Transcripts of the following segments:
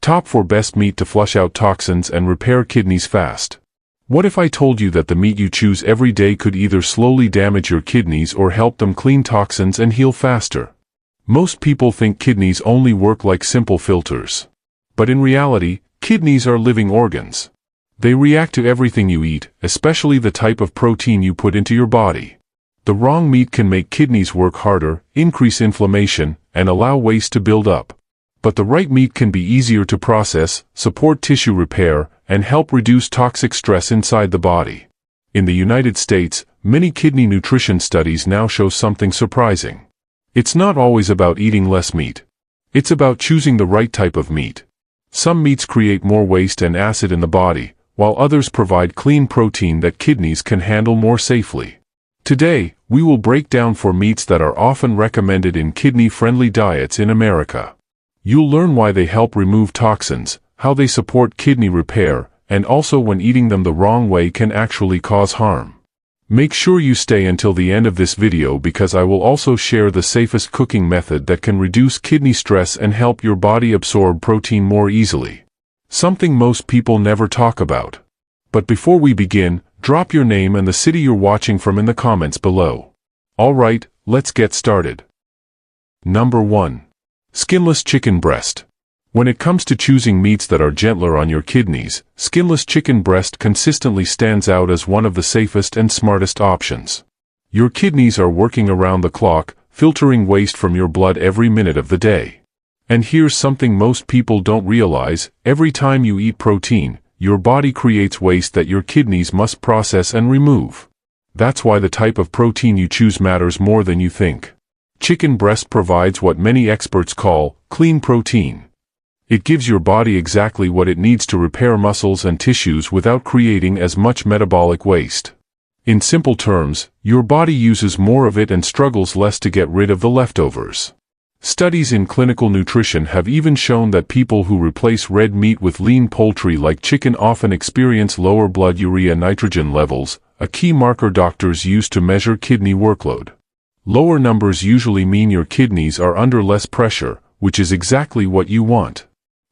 Top 4 best meat to flush out toxins and repair kidneys fast. What if I told you that the meat you choose every day could either slowly damage your kidneys or help them clean toxins and heal faster? Most people think kidneys only work like simple filters. But in reality, kidneys are living organs. They react to everything you eat, especially the type of protein you put into your body. The wrong meat can make kidneys work harder, increase inflammation, and allow waste to build up. But the right meat can be easier to process, support tissue repair, and help reduce toxic stress inside the body. In the United States, many kidney nutrition studies now show something surprising. It's not always about eating less meat. It's about choosing the right type of meat. Some meats create more waste and acid in the body, while others provide clean protein that kidneys can handle more safely. Today, we will break down 4 meats that are often recommended in kidney-friendly diets in America. You'll learn why they help remove toxins, how they support kidney repair, and also when eating them the wrong way can actually cause harm. Make sure you stay until the end of this video because I will also share the safest cooking method that can reduce kidney stress and help your body absorb protein more easily. Something most people never talk about. But before we begin, drop your name and the city you're watching from in the comments below. Alright, let's get started. Number 1. Skinless chicken breast. When it comes to choosing meats that are gentler on your kidneys, skinless chicken breast consistently stands out as one of the safest and smartest options. Your kidneys are working around the clock, filtering waste from your blood every minute of the day. And here's something most people don't realize: every time you eat protein, your body creates waste that your kidneys must process and remove. That's why the type of protein you choose matters more than you think. Chicken breast provides what many experts call clean protein. It gives your body exactly what it needs to repair muscles and tissues without creating as much metabolic waste. In simple terms, your body uses more of it and struggles less to get rid of the leftovers. Studies in clinical nutrition have even shown that people who replace red meat with lean poultry like chicken often experience lower blood urea nitrogen levels, a key marker doctors use to measure kidney workload. Lower numbers usually mean your kidneys are under less pressure, which is exactly what you want.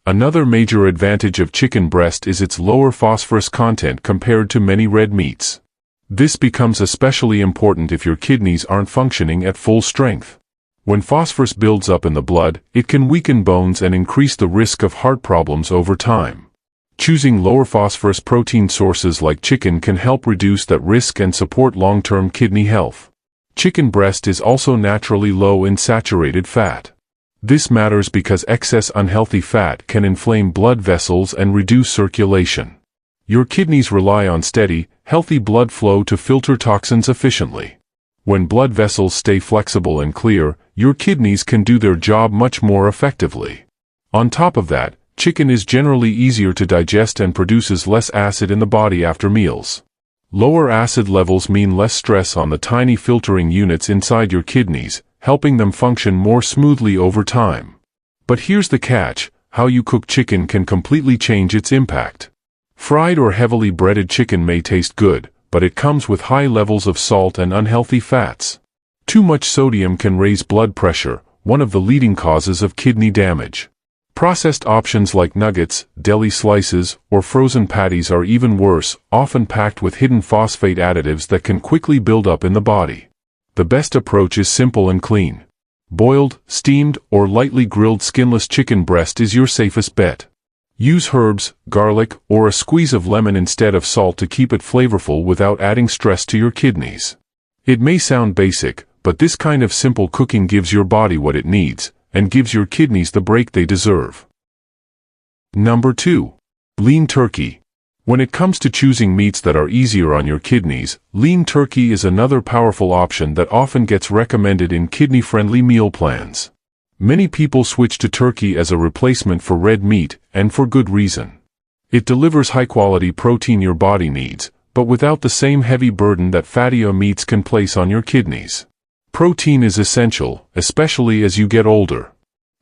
Another major advantage of chicken breast is its lower phosphorus content compared to many red meats. This becomes especially important if your kidneys aren't functioning at full strength. When phosphorus builds up in the blood, it can weaken bones and increase the risk of heart problems over time. Choosing lower phosphorus protein sources like chicken can help reduce that risk and support long-term kidney health. Chicken breast is also naturally low in saturated fat. This matters because excess unhealthy fat can inflame blood vessels and reduce circulation. Your kidneys rely on steady, healthy blood flow to filter toxins efficiently. When blood vessels stay flexible and clear, your kidneys can do their job much more effectively. On top of that, chicken is generally easier to digest and produces less acid in the body after meals. Lower acid levels mean less stress on the tiny filtering units inside your kidneys, helping them function more smoothly over time. But here's the catch: how you cook chicken can completely change its impact. Fried or heavily breaded chicken may taste good, but it comes with high levels of salt and unhealthy fats. Too much sodium can raise blood pressure, one of the leading causes of kidney damage. Processed options like nuggets, deli slices, or frozen patties are even worse, often packed with hidden phosphate additives that can quickly build up in the body. The best approach is simple and clean. Boiled, steamed, or lightly grilled skinless chicken breast is your safest bet. Use herbs, garlic, or a squeeze of lemon instead of salt to keep it flavorful without adding stress to your kidneys. It may sound basic, but this kind of simple cooking gives your body what it needs, and gives your kidneys the break they deserve. Number 2. Lean turkey. When it comes to choosing meats that are easier on your kidneys, lean turkey is another powerful option that often gets recommended in kidney-friendly meal plans. Many people switch to turkey as a replacement for red meat, and for good reason. It delivers high-quality protein your body needs, but without the same heavy burden that fattier meats can place on your kidneys. Protein is essential, especially as you get older.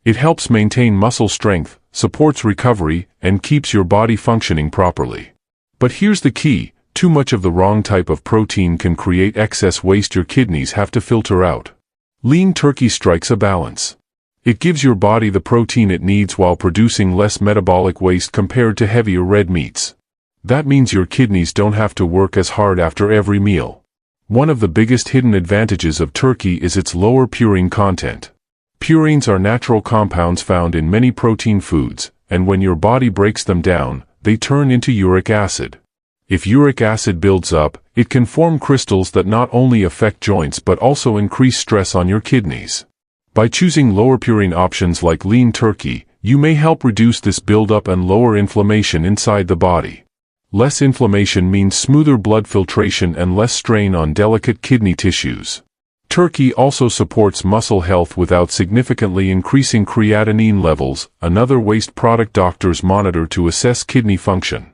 It helps maintain muscle strength, supports recovery, and keeps your body functioning properly. But here's the key: too much of the wrong type of protein can create excess waste your kidneys have to filter out. Lean turkey strikes a balance. It gives your body the protein it needs while producing less metabolic waste compared to heavier red meats. That means your kidneys don't have to work as hard after every meal. One of the biggest hidden advantages of turkey is its lower purine content. Purines are natural compounds found in many protein foods, and when your body breaks them down, they turn into uric acid. If uric acid builds up, it can form crystals that not only affect joints but also increase stress on your kidneys. By choosing lower purine options like lean turkey, you may help reduce this buildup and lower inflammation inside the body. Less inflammation means smoother blood filtration and less strain on delicate kidney tissues. Turkey also supports muscle health without significantly increasing creatinine levels, another waste product doctors monitor to assess kidney function.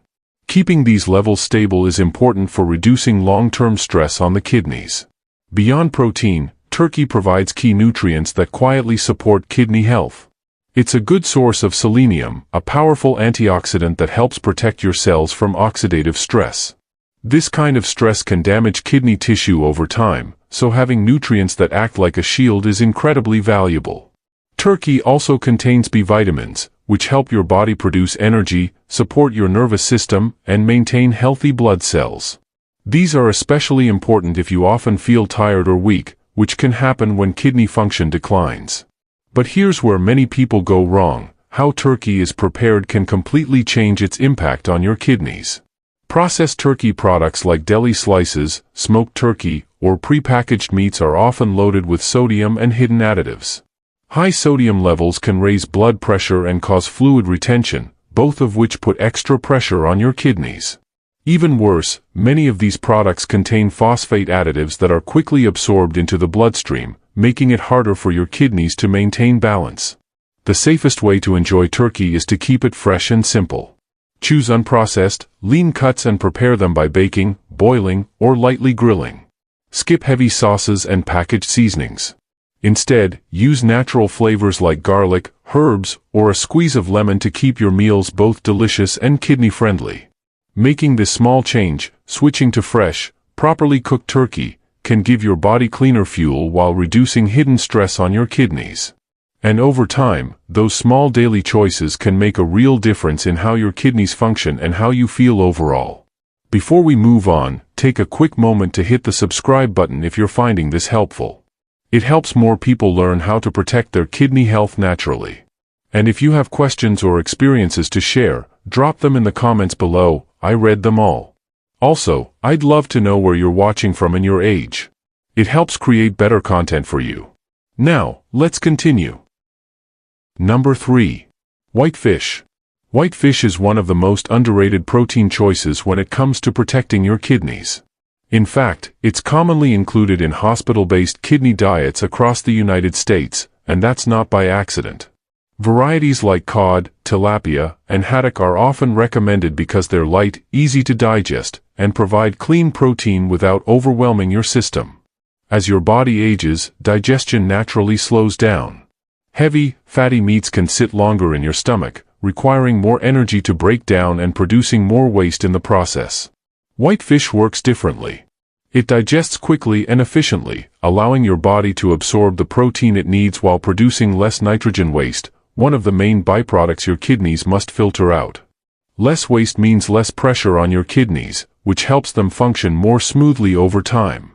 Keeping these levels stable is important for reducing long-term stress on the kidneys. Beyond protein, turkey provides key nutrients that quietly support kidney health. It's a good source of selenium, a powerful antioxidant that helps protect your cells from oxidative stress. This kind of stress can damage kidney tissue over time, so having nutrients that act like a shield is incredibly valuable. Turkey also contains B vitamins, which help your body produce energy, support your nervous system, and maintain healthy blood cells. These are especially important if you often feel tired or weak, which can happen when kidney function declines. But here's where many people go wrong. How turkey is prepared can completely change its impact on your kidneys. Processed turkey products like deli slices, smoked turkey, or prepackaged meats are often loaded with sodium and hidden additives. High sodium levels can raise blood pressure and cause fluid retention, both of which put extra pressure on your kidneys. Even worse, many of these products contain phosphate additives that are quickly absorbed into the bloodstream, making it harder for your kidneys to maintain balance. The safest way to enjoy turkey is to keep it fresh and simple. Choose unprocessed, lean cuts and prepare them by baking, boiling, or lightly grilling. Skip heavy sauces and packaged seasonings. Instead, use natural flavors like garlic, herbs, or a squeeze of lemon to keep your meals both delicious and kidney-friendly. Making this small change, switching to fresh, properly cooked turkey, can give your body cleaner fuel while reducing hidden stress on your kidneys. And over time, those small daily choices can make a real difference in how your kidneys function and how you feel overall. Before we move on, take a quick moment to hit the subscribe button if you're finding this helpful. It helps more people learn how to protect their kidney health naturally. And if you have questions or experiences to share, drop them in the comments below. I read them all. Also, I'd love to know where you're watching from and your age. It helps create better content for you. Now, let's continue. Number 3. Whitefish. Whitefish is one of the most underrated protein choices when it comes to protecting your kidneys. In fact, it's commonly included in hospital-based kidney diets across the United States, and that's not by accident. Varieties like cod, tilapia, and haddock are often recommended because they're light, easy to digest, and provide clean protein without overwhelming your system. As your body ages, digestion naturally slows down. Heavy, fatty meats can sit longer in your stomach, requiring more energy to break down and producing more waste in the process. Whitefish works differently. It digests quickly and efficiently, allowing your body to absorb the protein it needs while producing less nitrogen waste, one of the main byproducts your kidneys must filter out. Less waste means less pressure on your kidneys, which helps them function more smoothly over time.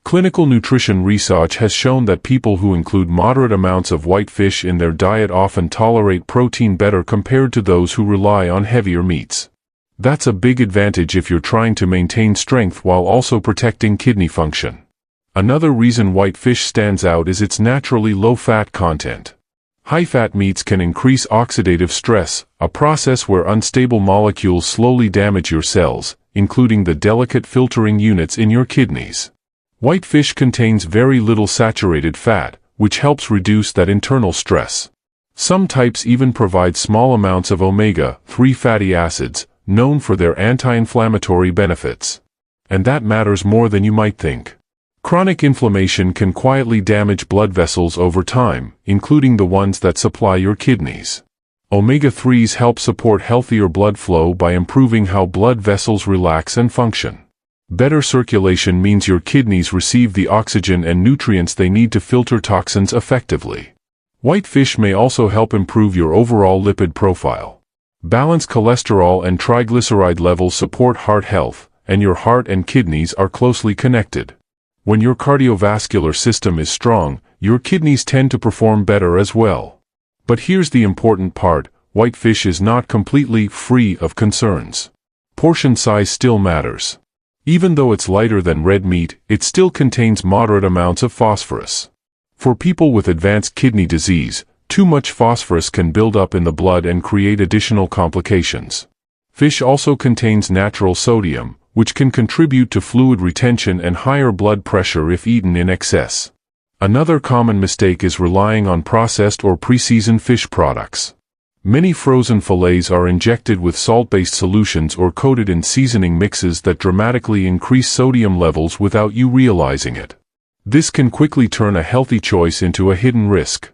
Clinical nutrition research has shown that people who include moderate amounts of whitefish in their diet often tolerate protein better compared to those who rely on heavier meats. That's a big advantage if you're trying to maintain strength while also protecting kidney function. Another reason whitefish stands out is its naturally low-fat content. High-fat meats can increase oxidative stress, a process where unstable molecules slowly damage your cells, including the delicate filtering units in your kidneys. Whitefish contains very little saturated fat, which helps reduce that internal stress. Some types even provide small amounts of omega-3 fatty acids, known for their anti-inflammatory benefits. And that matters more than you might think. Chronic inflammation can quietly damage blood vessels over time, including the ones that supply your kidneys. Omega-3s help support healthier blood flow by improving how blood vessels relax and function. Better circulation means your kidneys receive the oxygen and nutrients they need to filter toxins effectively. White fish may also help improve your overall lipid profile. Balanced cholesterol and triglyceride levels support heart health, and your heart and kidneys are closely connected. When your cardiovascular system is strong, your kidneys tend to perform better as well. But here's the important part: white fish is not completely free of concerns. Portion size still matters. Even though it's lighter than red meat, it still contains moderate amounts of phosphorus. For people with advanced kidney disease, too much phosphorus can build up in the blood and create additional complications. Fish also contains natural sodium, which can contribute to fluid retention and higher blood pressure if eaten in excess. Another common mistake is relying on processed or pre-seasoned fish products. Many frozen fillets are injected with salt-based solutions or coated in seasoning mixes that dramatically increase sodium levels without you realizing it. This can quickly turn a healthy choice into a hidden risk.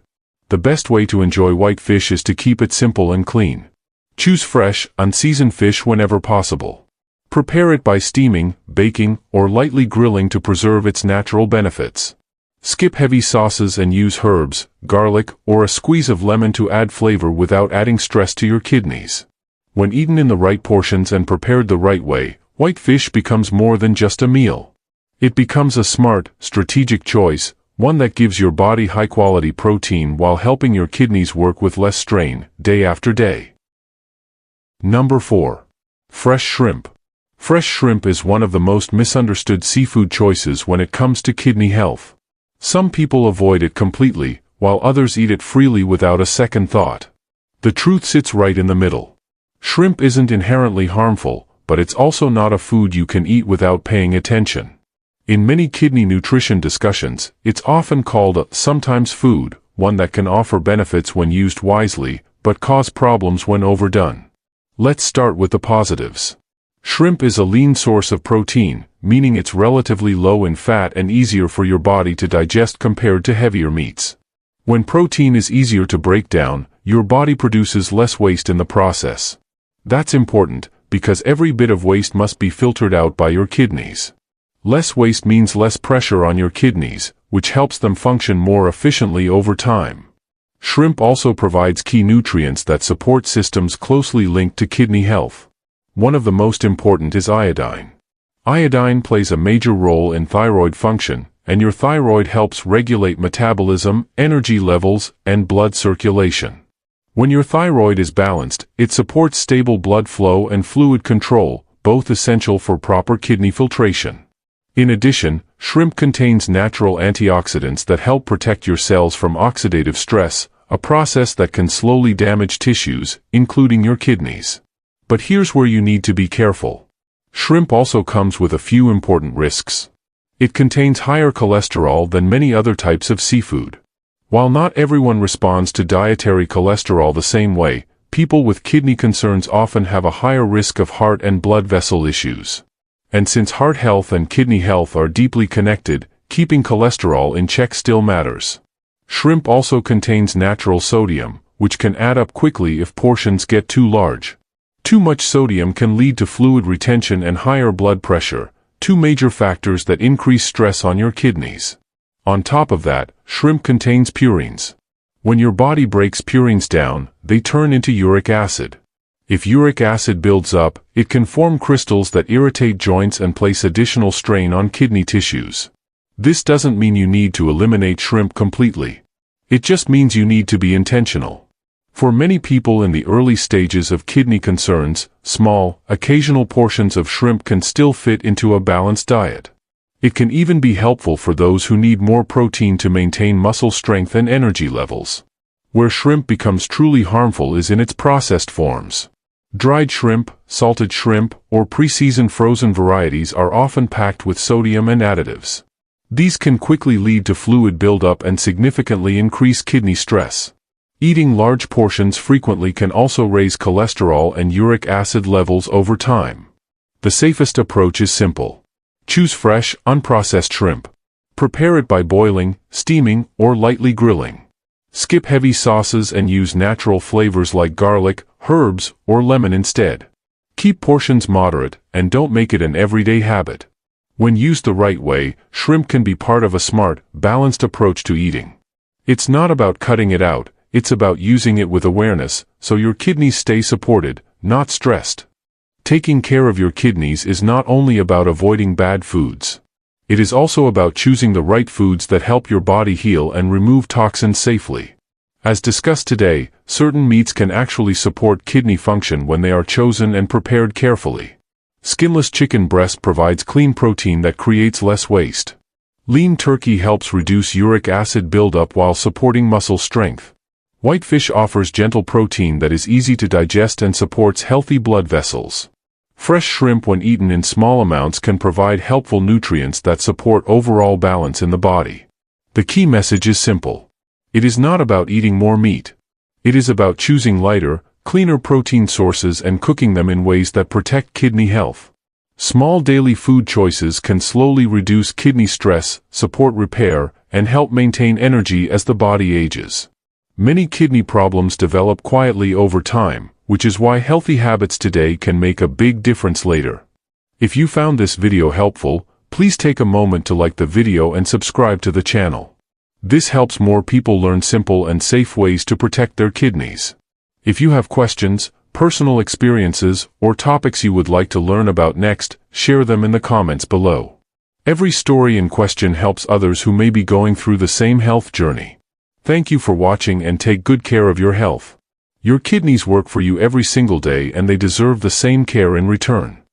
The best way to enjoy white fish is to keep it simple and clean. Choose fresh, unseasoned fish whenever possible. Prepare it by steaming, baking, or lightly grilling to preserve its natural benefits. Skip heavy sauces and use herbs, garlic, or a squeeze of lemon to add flavor without adding stress to your kidneys. When eaten in the right portions and prepared the right way, white fish becomes more than just a meal. It becomes a smart, strategic choice, one that gives your body high-quality protein while helping your kidneys work with less strain, day after day. Number 4. Fresh shrimp. Fresh shrimp is one of the most misunderstood seafood choices when it comes to kidney health. Some people avoid it completely, while others eat it freely without a second thought. The truth sits right in the middle. Shrimp isn't inherently harmful, but it's also not a food you can eat without paying attention. In many kidney nutrition discussions, it's often called a sometimes food, one that can offer benefits when used wisely, but cause problems when overdone. Let's start with the positives. Shrimp is a lean source of protein, meaning it's relatively low in fat and easier for your body to digest compared to heavier meats. When protein is easier to break down, your body produces less waste in the process. That's important, because every bit of waste must be filtered out by your kidneys. Less waste means less pressure on your kidneys, which helps them function more efficiently over time. Shrimp also provides key nutrients that support systems closely linked to kidney health. One of the most important is iodine. Iodine plays a major role in thyroid function, and your thyroid helps regulate metabolism, energy levels, and blood circulation. When your thyroid is balanced, it supports stable blood flow and fluid control, both essential for proper kidney filtration. In addition, shrimp contains natural antioxidants that help protect your cells from oxidative stress, a process that can slowly damage tissues, including your kidneys. But here's where you need to be careful. Shrimp also comes with a few important risks. It contains higher cholesterol than many other types of seafood. While not everyone responds to dietary cholesterol the same way, people with kidney concerns often have a higher risk of heart and blood vessel issues. And since heart health and kidney health are deeply connected, keeping cholesterol in check still matters. Shrimp also contains natural sodium, which can add up quickly if portions get too large. Too much sodium can lead to fluid retention and higher blood pressure, two major factors that increase stress on your kidneys. On top of that, shrimp contains purines. When your body breaks purines down, they turn into uric acid. If uric acid builds up, it can form crystals that irritate joints and place additional strain on kidney tissues. This doesn't mean you need to eliminate shrimp completely. It just means you need to be intentional. For many people in the early stages of kidney concerns, small, occasional portions of shrimp can still fit into a balanced diet. It can even be helpful for those who need more protein to maintain muscle strength and energy levels. Where shrimp becomes truly harmful is in its processed forms. Dried shrimp, salted shrimp, or pre-seasoned frozen varieties are often packed with sodium and additives. These can quickly lead to fluid buildup and significantly increase kidney stress. Eating large portions frequently can also raise cholesterol and uric acid levels over time. The safest approach is simple. Choose fresh, unprocessed shrimp. Prepare it by boiling, steaming, or lightly grilling. Skip heavy sauces and use natural flavors like garlic, herbs, or lemon instead. Keep portions moderate, and don't make it an everyday habit. When used the right way, shrimp can be part of a smart, balanced approach to eating. It's not about cutting it out, it's about using it with awareness, so your kidneys stay supported, not stressed. Taking care of your kidneys is not only about avoiding bad foods. It is also about choosing the right foods that help your body heal and remove toxins safely. As discussed today, certain meats can actually support kidney function when they are chosen and prepared carefully. Skinless chicken breast provides clean protein that creates less waste. Lean turkey helps reduce uric acid buildup while supporting muscle strength. White fish offers gentle protein that is easy to digest and supports healthy blood vessels. Fresh shrimp, when eaten in small amounts, can provide helpful nutrients that support overall balance in the body. The key message is simple. It is not about eating more meat. It is about choosing lighter, cleaner protein sources and cooking them in ways that protect kidney health. Small daily food choices can slowly reduce kidney stress, support repair, and help maintain energy as the body ages. Many kidney problems develop quietly over time, which is why healthy habits today can make a big difference later. If you found this video helpful, please take a moment to like the video and subscribe to the channel. This helps more people learn simple and safe ways to protect their kidneys. If you have questions, personal experiences, or topics you would like to learn about next, share them in the comments below. Every story and question helps others who may be going through the same health journey. Thank you for watching and take good care of your health. Your kidneys work for you every single day and they deserve the same care in return.